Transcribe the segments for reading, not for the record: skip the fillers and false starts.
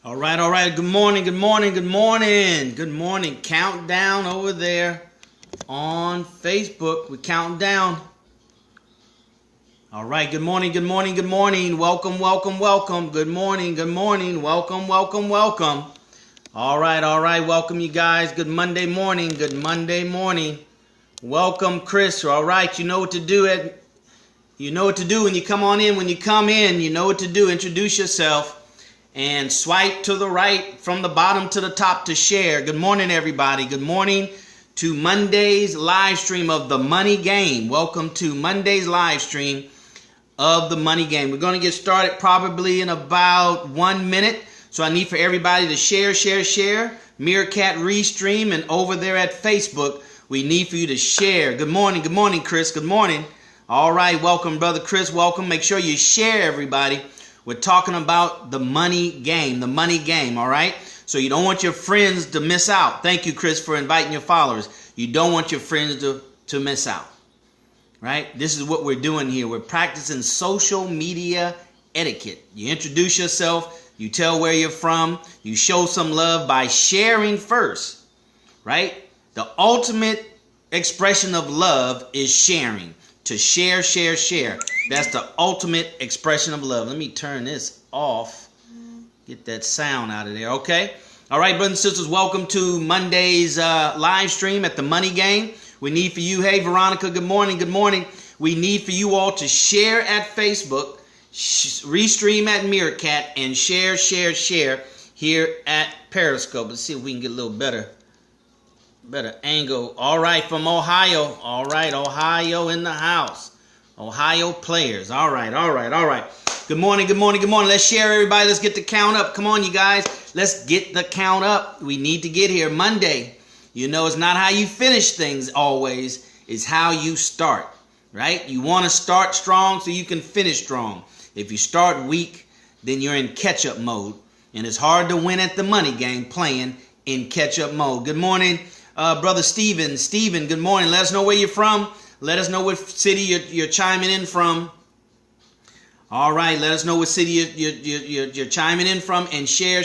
All right. Good morning. Countdown over there on Facebook. We're counting down. All right. Good morning. Welcome. Good morning. Welcome. All right. Welcome, you guys. Good Monday morning. Welcome, Chris. All right. You know what to do. You know what to do when you come on in. When you come in, you know what to do. Introduce yourself. And swipe to the right from the bottom to the top to share. Good morning, everybody. Good morning to Monday's live stream of the Money Game. Welcome to Monday's live stream of the Money Game. We're going to get started probably in about 1 minute. So I need for everybody to share. Meerkat Restream, and over there at Facebook, we need for you to share. Good morning, Chris. Good morning. All right, welcome, Brother Chris. Welcome. Make sure you share, everybody. We're talking about the money game, all right? So you don't want your friends to miss out. Thank you, Chris, for inviting your followers. You don't want your friends to miss out, right? This is what we're doing here. We're practicing social media etiquette. You introduce yourself. You tell where you're from. You show some love by sharing first, right? The ultimate expression of love is sharing. To share. That's the ultimate expression of love. Let me turn this off. Get that sound out of there, okay? All right, brothers and sisters, welcome to Monday's live stream at the Money Game. We need for you, hey, Veronica, good morning. We need for you all to share at Facebook, restream at Meerkat, and share here at Periscope. Let's see if we can get a little better angle. All right, from Ohio. All right, Ohio in the house. Ohio players. All right. Good morning. Let's share, everybody. Let's get the count up. Come on, you guys. Let's get the count up. We need to get here Monday. You know, it's not how you finish things always. It's how you start, right? You want to start strong so you can finish strong. If you start weak, then you're in catch-up mode. And it's hard to win at the Money Game playing in catch-up mode. Good morning. Brother Steven, good morning. Let us know where you're from. Let us know what city you're chiming in from. All right, let us know what city you're chiming in from, and share.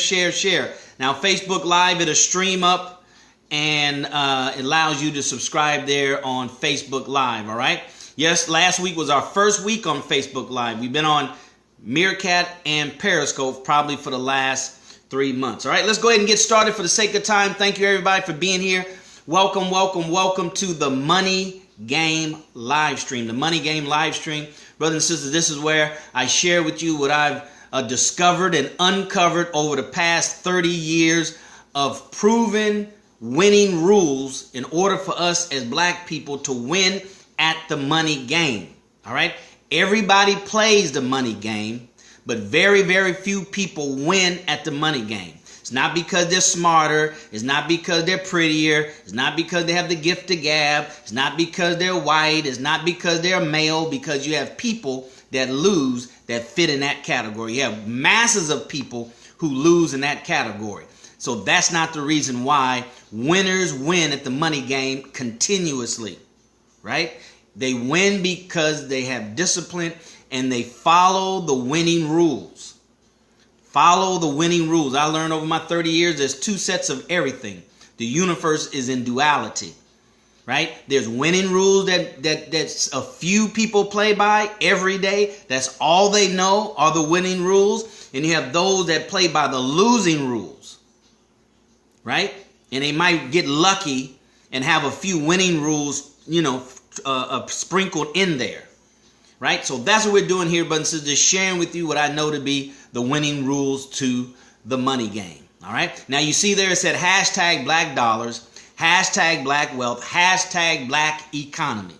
Now, Facebook Live, it'll stream up, and it allows you to subscribe there on Facebook Live, all right? Yes, last week was our first week on Facebook Live. We've been on Meerkat and Periscope probably for the last 3 months. All right, let's go ahead and get started for the sake of time. Thank you, everybody, for being here. Welcome to the Money Game live stream. The Money Game live stream. Brothers and sisters, this is where I share with you what I've discovered and uncovered over the past 30 years of proven winning rules in order for us as black people to win at the money game. All right? Everybody plays the money game, but very, very few people win at the money game. It's not because they're smarter. It's not because they're prettier. It's not because they have the gift of gab. It's not because they're white. It's not because they're male, because you have people that lose that fit in that category. You have masses of people who lose in that category. So that's not the reason why winners win at the money game continuously, right? They win because they have discipline and they follow the winning rules. Follow the winning rules. I learned over my 30 years there's two sets of everything. The universe is in duality, right? There's winning rules that's a few people play by every day. That's all they know are the winning rules. And you have those that play by the losing rules, right? And they might get lucky and have a few winning rules, sprinkled in there. Right? So that's what we're doing here, brothers and sisters, just sharing with you what I know to be the winning rules to the money game. All right? Now, you see there it said hashtag black dollars, hashtag black wealth, hashtag black economy.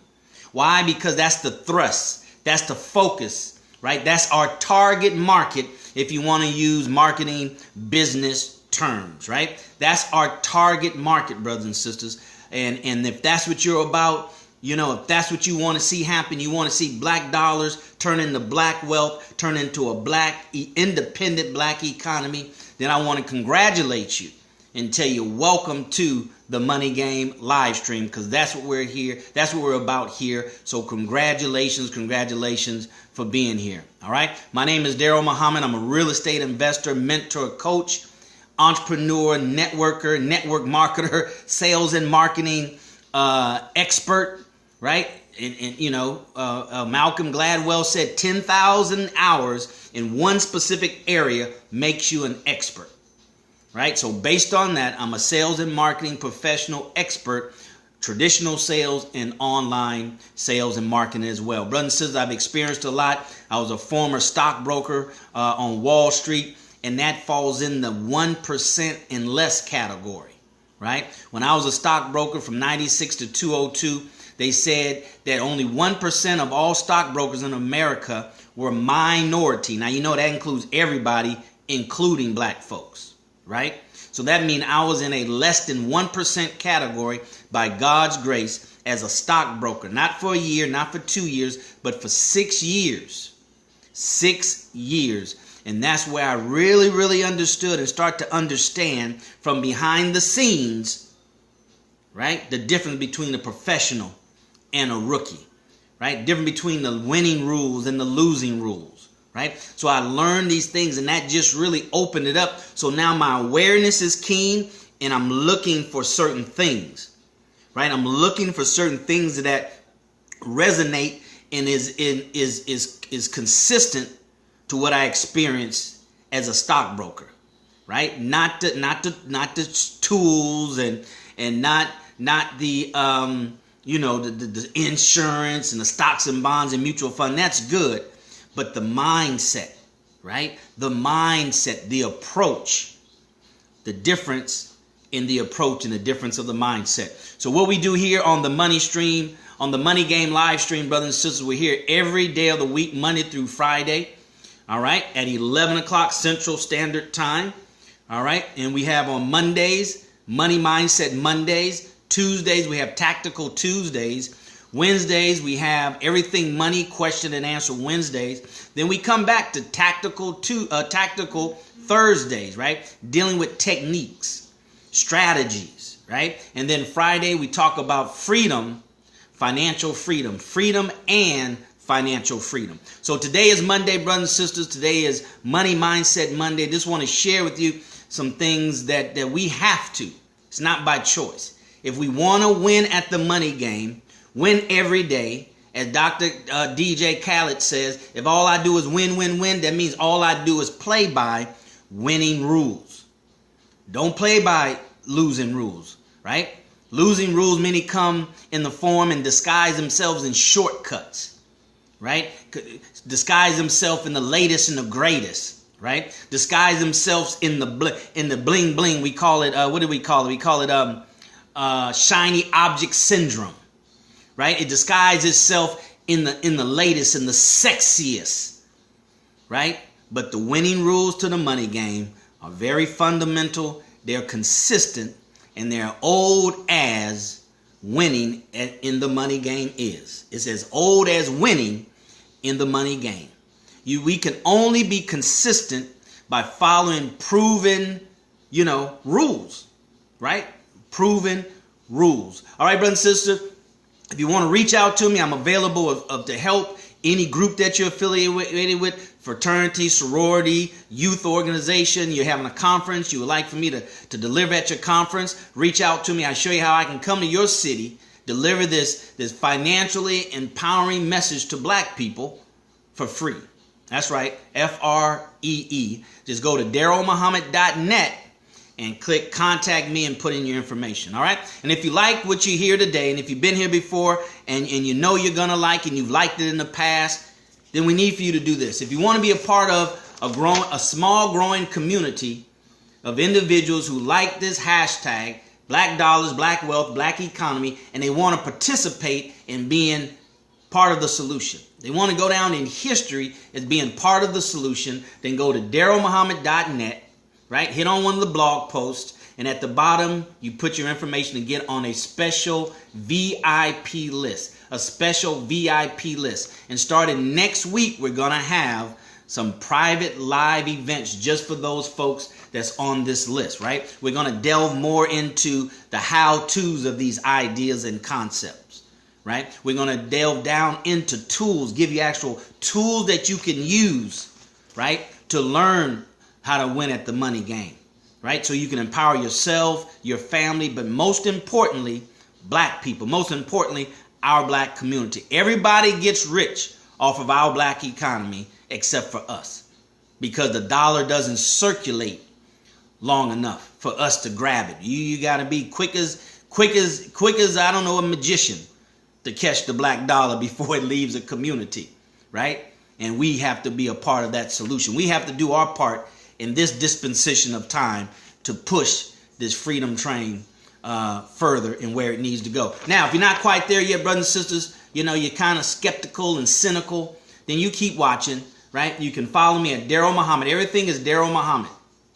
Why? Because that's the thrust. That's the focus, right? That's our target market if you want to use marketing business terms, right? That's our target market, brothers and sisters. And if that's what you're about, if that's what you want to see happen, you want to see black dollars turn into black wealth, turn into a independent black economy, then I want to congratulate you and tell you welcome to the Money Game live stream, because that's what we're here. That's what we're about here. So congratulations for being here. All right. My name is DarrellMuhammad. I'm a real estate investor, mentor, coach, entrepreneur, networker, network marketer, sales and marketing expert, right? And Malcolm Gladwell said 10,000 hours in one specific area makes you an expert, right? So based on that, I'm a sales and marketing professional expert, traditional sales and online sales and marketing as well. Brothers and sisters, I've experienced a lot. I was a former stockbroker on Wall Street, and that falls in the 1% and less category, right? When I was a stockbroker from 96 to 2002, they said that only 1% of all stockbrokers in America were minority. Now, you know that includes everybody, including black folks, right? So that means I was in a less than 1% category by God's grace as a stockbroker. Not for a year, not for 2 years, but for 6 years. 6 years. And that's where I really, really understood and start to understand from behind the scenes, right, the difference between a professional and a rookie, right? Difference between the winning rules and the losing rules, right? So I learned these things, and that just really opened it up. So now my awareness is keen, and I'm looking for certain things, right? I'm looking for certain things that resonate and is consistent to what I experienced as a stockbroker, right? Not the tools and not the the insurance and the stocks and bonds and mutual fund. That's good, but the mindset, right? The mindset, the approach, the difference in the approach and the difference of the mindset. So what we do here on the Money Stream, on the Money Game live stream, brothers and sisters, we're here every day of the week, Monday through Friday. All right, at 11 o'clock Central Standard Time. All right, and we have on Mondays, Money Mindset Mondays. Tuesdays, we have Tactical Tuesdays. Wednesdays, we have Everything Money Question and Answer Wednesdays. Then we come back to Tactical Thursdays, right? Dealing with techniques, strategies, right? And then Friday, we talk about freedom, financial freedom, freedom and financial freedom. So today is Monday, brothers and sisters. Today is Money Mindset Monday. Just want to share with you some things that we have to. It's not by choice. If we want to win at the money game, win every day, as Dr. DJ Khaled says, if all I do is win, win, win, that means all I do is play by winning rules. Don't play by losing rules, right? Losing rules, many come in the form and disguise themselves in shortcuts, right? Disguise themselves in the latest and the greatest, right? Disguise themselves in the bling bling. We call it, what do we call it? We call it shiny object syndrome, right? It disguises itself in the latest and the sexiest, right? But the winning rules to the money game are very fundamental. They're consistent, and they're old as winning in the money game is. It's as old as winning in the money game. We can only be consistent by following proven, rules, right? Proven rules. All right, brothers and sisters, if you want to reach out to me, I'm available to help any group that you're affiliated with, fraternity, sorority, youth organization. You're having a conference. You would like for me to deliver at your conference. Reach out to me. I'll show you how I can come to your city, deliver this financially empowering message to black people for free. That's right, FREE. Just go to DarrellMuhammad.net and click contact me and put in your information. All right. And if you like what you hear today, and if you've been here before and you know you're going to like and you've liked it in the past, then we need for you to do this. If you want to be a part of a small growing community of individuals who like this hashtag, Black Dollars, Black Wealth, Black Economy, and they want to participate in being part of the solution. They want to go down in history as being part of the solution, then go to DarrellMuhammad.net. Right? Hit on one of the blog posts, and at the bottom, you put your information to get on a special VIP list. A special VIP list. And starting next week, we're going to have some private live events just for those folks that's on this list, right? We're going to delve more into the how-tos of these ideas and concepts, right? We're going to delve down into tools, give you actual tools that you can use, right, to learn how to win at the money game. right? So you can empower yourself, your family, but most importantly, black people, most importantly, our black community. Everybody gets rich off of our black economy except for us, because the dollar doesn't circulate long enough for us to grab it. You got to be quick as I don't know, a magician to catch the black dollar before it leaves a community, right? And we have to be a part of that solution. We have to do our part in this dispensation of time to push this freedom train further and where it needs to go. Now, if you're not quite there yet, brothers and sisters, you know, you're kind of skeptical and cynical, then you keep watching, right? You can follow me at DarrellMuhammad. Everything is DarrellMuhammad,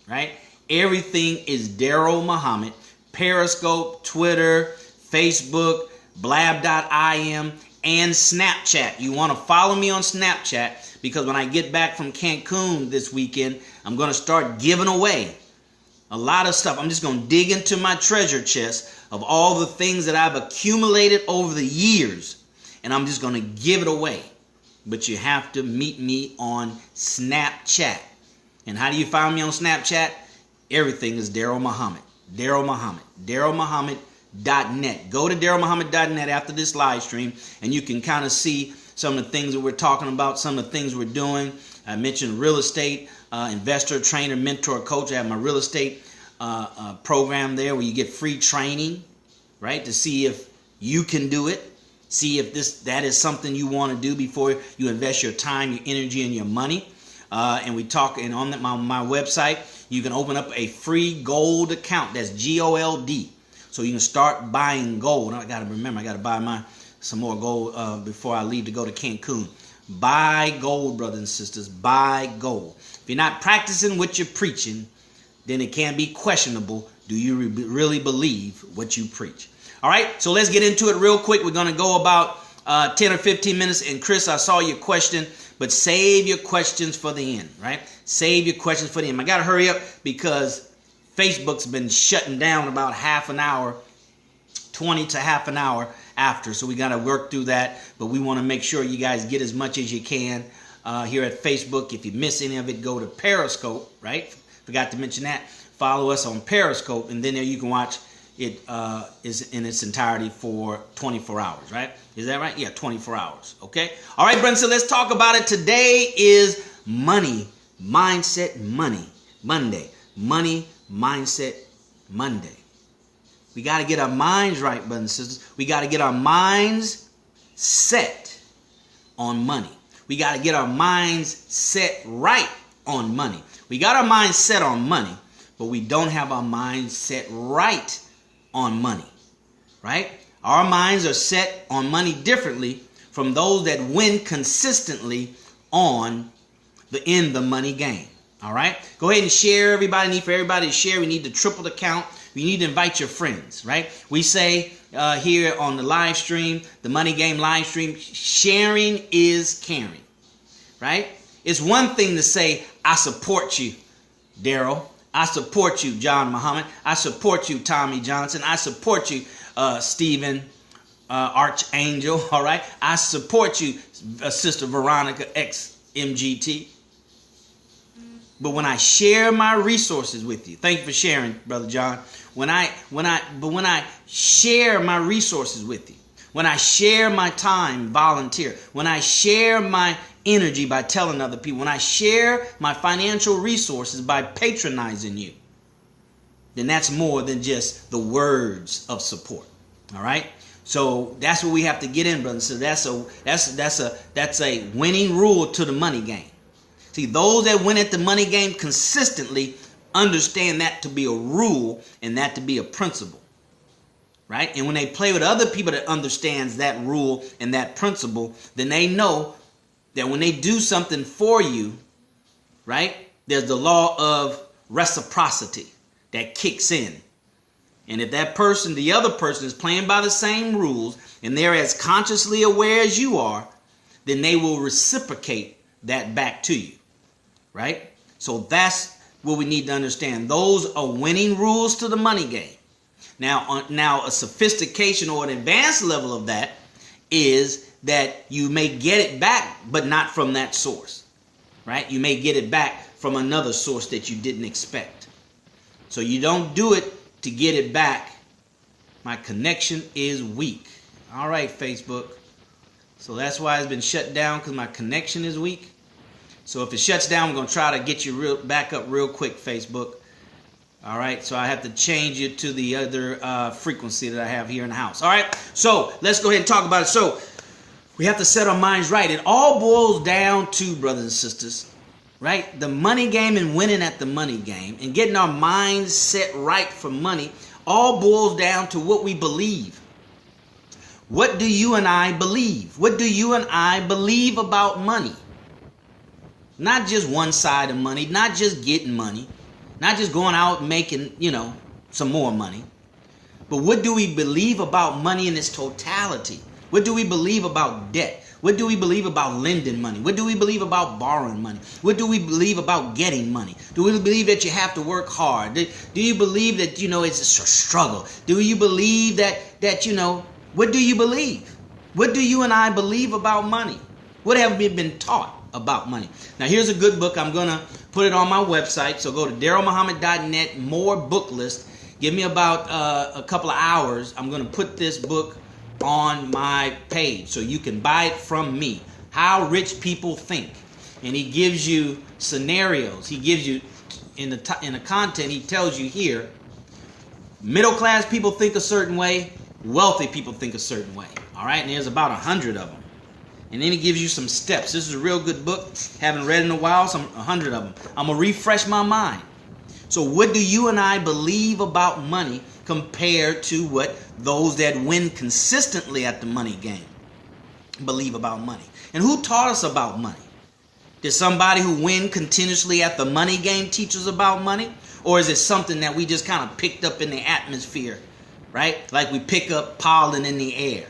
right? Everything is DarrellMuhammad. Periscope, Twitter, Facebook, blab.im, and Snapchat. You want to follow me on Snapchat, because when I get back from Cancun this weekend, I'm going to start giving away a lot of stuff. I'm just going to dig into my treasure chest of all the things that I've accumulated over the years, and I'm just going to give it away. But you have to meet me on Snapchat. And how do you find me on Snapchat? Everything is DarrellMuhammad. DarrellMuhammad. DarrellMuhammad.net. Go to DarrellMuhammad.net after this live stream, and you can kind of see some of the things that we're talking about, some of the things we're doing. I mentioned real estate, investor, trainer, mentor, coach. I have my real estate program there where you get free training, right, to see if you can do it. See if that is something you want to do before you invest your time, your energy, and your money. And we talk, and on my website, you can open up a free gold account. That's GOLD. So you can start buying gold. I got to remember, I got to buy some more gold before I leave to go to Cancun. Buy gold, brothers and sisters. Buy gold. If you're not practicing what you're preaching, then it can be questionable. Do you really believe what you preach? All right, so let's get into it real quick. We're going to go about 10 or 15 minutes. And Chris, I saw your question, but save your questions for the end, right? Save your questions for the end. I got to hurry up because Facebook's been shutting down about half an hour, 20 to half an hour after. So we got to work through that. But we want to make sure you guys get as much as you can here at Facebook. If you miss any of it, go to Periscope, right? Forgot to mention that. Follow us on Periscope, and then there you can watch it is in its entirety for 24 hours, right? Is that right? Yeah, 24 hours, okay? All right, Brent, so let's talk about it. Today is Money Mindset Monday. Money Mindset Monday. We got to get our minds right, brothers and sisters. We got to get our minds set on money. We got to get our minds set right on money. We got our minds set on money, but we don't have our minds set right on money, right? Our minds are set on money differently from those that win consistently in the money game. All right, go ahead and share. Everybody need for everybody to share. We need to triple the count. We need to invite your friends, right? We say here on the live stream, the Money Game live stream, sharing is caring, right? It's one thing to say, I support you, Darrell. I support you, John Muhammad. I support you, Tommy Johnson. I support you, Stephen Archangel. All right. I support you, Sister Veronica XMGT. But when I share my resources with you, thank you for sharing, Brother John. When I share my resources with you, when I share my time, volunteer, when I share my energy by telling other people, when I share my financial resources by patronizing you, then that's more than just the words of support. All right. So that's what we have to get in, brothers. So that's a winning rule to the money game. See, those that win at the money game consistently understand that to be a rule and that to be a principle. Right? And when they play with other people that understands that rule and that principle, then they know that when they do something for you, right, there's the law of reciprocity that kicks in. And if that person, the other person, is playing by the same rules and they're as consciously aware as you are, then they will reciprocate that back to you, right? So that's what we need to understand. Those are winning rules to the money game. Now a sophistication or an advanced level of that is that you may get it back, but not from that source, right? You may get it back from another source that you didn't expect. So you don't do it to get it back. My connection is weak. All right, Facebook. So that's why it's been shut down, because my connection is weak. So if it shuts down, I'm going to try to get you back up real quick, Facebook. All right, so I have to change it to the other frequency that I have here in the house. All right, so let's go ahead and talk about it. So we have to set our minds right. It all boils down to, brothers and sisters, right? The money game and winning at the money game and getting our minds set right for money all boils down to what we believe. What do you and I believe? What do you and I believe about money? Not just one side of money, not just getting money, not just going out and making, some more money. But what do we believe about money in its totality? What do we believe about debt? What do we believe about lending money? What do we believe about borrowing money? What do we believe about getting money? Do we believe that you have to work hard? Do you believe that, it's a struggle? Do you believe that, what do you believe? What do you and I believe about money? What have we been taught about money? Now, here's a good book. I'm going to put it on my website. So go to DarrellMuhammad.net, more book list. Give me about a couple of hours. I'm going to put this book on my page so you can buy it from me. How Rich People Think. And he gives you scenarios. He gives you, in the content, he tells you here, middle class people think a certain way, wealthy people think a certain way. All right, and there's about 100 of them. And then he gives you some steps. This is a real good book. Haven't read in a while, 100 of them. I'm going to refresh my mind. So what do you and I believe about money compared to what those that win consistently at the money game believe about money? And who taught us about money? Did somebody who win continuously at the money game teach us about money? Or is it something that we just kind of picked up in the atmosphere, right? Like we pick up pollen in the air,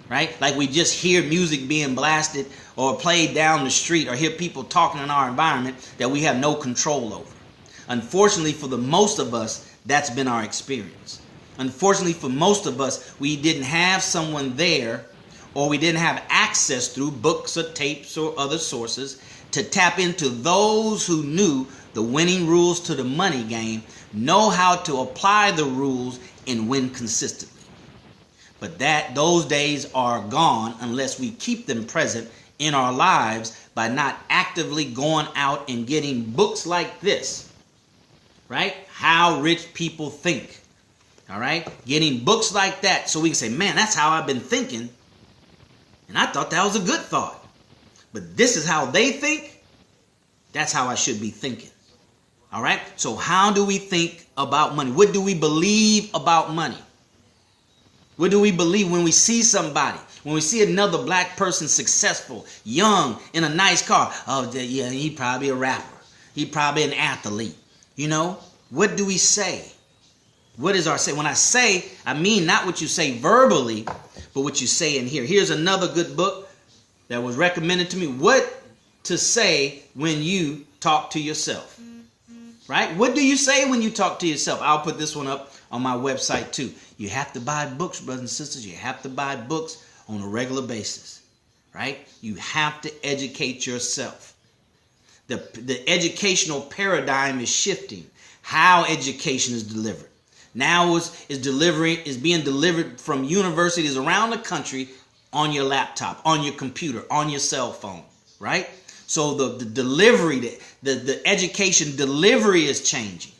right? Like we just hear music being blasted or played down the street or hear people talking in our environment that we have no control over. Unfortunately, for the most of us, that's been our experience. Unfortunately, for most of us, we didn't have someone there, or we didn't have access through books or tapes or other sources to tap into those who knew the winning rules to the money game, know how to apply the rules and win consistently. But those days are gone unless we keep them present in our lives by not actively going out and getting books like this. Right? How Rich People Think. All right? Getting books like that so we can say, man, that's how I've been thinking. And I thought that was a good thought. But this is how they think. That's how I should be thinking. All right? So how do we think about money? What do we believe about money? What do we believe when we see somebody? When we see another black person successful, young, in a nice car. Oh, yeah, he probably a rapper. He probably an athlete. What do we say? What is our say? When I say, I mean not what you say verbally, but what you say in here. Here's another good book that was recommended to me. What to say when you talk to yourself. Right? What do you say when you talk to yourself? I'll put this one up on my website too. You have to buy books, brothers and sisters. You have to buy books on a regular basis. Right? You have to educate yourself. The educational paradigm is shifting. How education is delivered. Now is being delivered from universities around the country on your laptop, on your computer, on your cell phone, right? So the delivery, the education delivery is changing,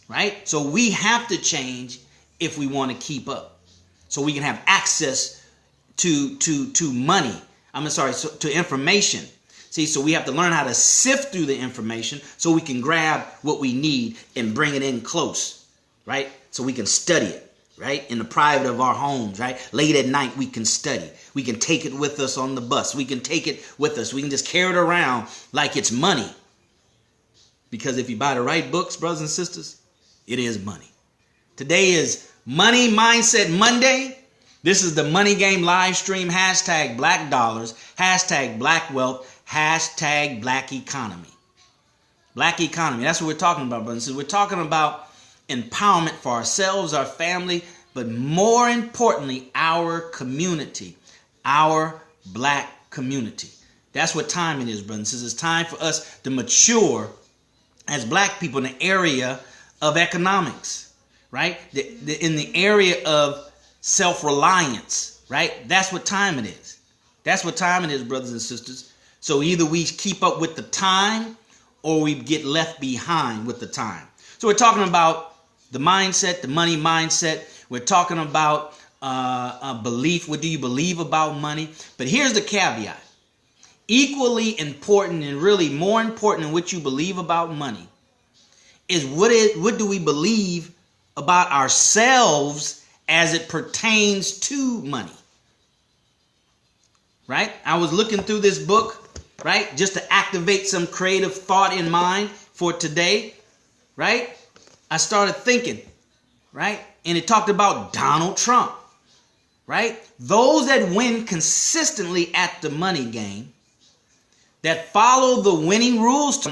right? So we have to change if we want to keep up. So we can have access to money. To information. See, so we have to learn how to sift through the information so we can grab what we need and bring it in close, right? So we can study it, right? In the private of our homes, right? Late at night, we can study. We can take it with us on the bus. We can take it with us. We can just carry it around like it's money. Because if you buy the right books, brothers and sisters, it is money. Today is Money Mindset Monday. This is the Money Game live stream. Hashtag Black Dollars. Hashtag Black Wealth. Hashtag Black Economy. Black economy. That's what we're talking about, brothers. We're talking about empowerment for ourselves, our family, but more importantly, our community, our black community. That's what time it is, brothers. It's time for us to mature as black people in the area of economics, right? In the area of self-reliance, right? That's what time it is. That's what time it is, brothers and sisters. So either we keep up with the time or we get left behind with the time. So we're talking about the mindset, the money mindset. We're talking about a belief. What do you believe about money? But here's the caveat. Equally important and really more important than what you believe about money is what do we believe about ourselves as it pertains to money. Right? I was looking through this book, right, just to activate some creative thought in mind for today, right? I started thinking, right? And it talked about Donald Trump, right? Those that win consistently at the money game, that follow the winning rules,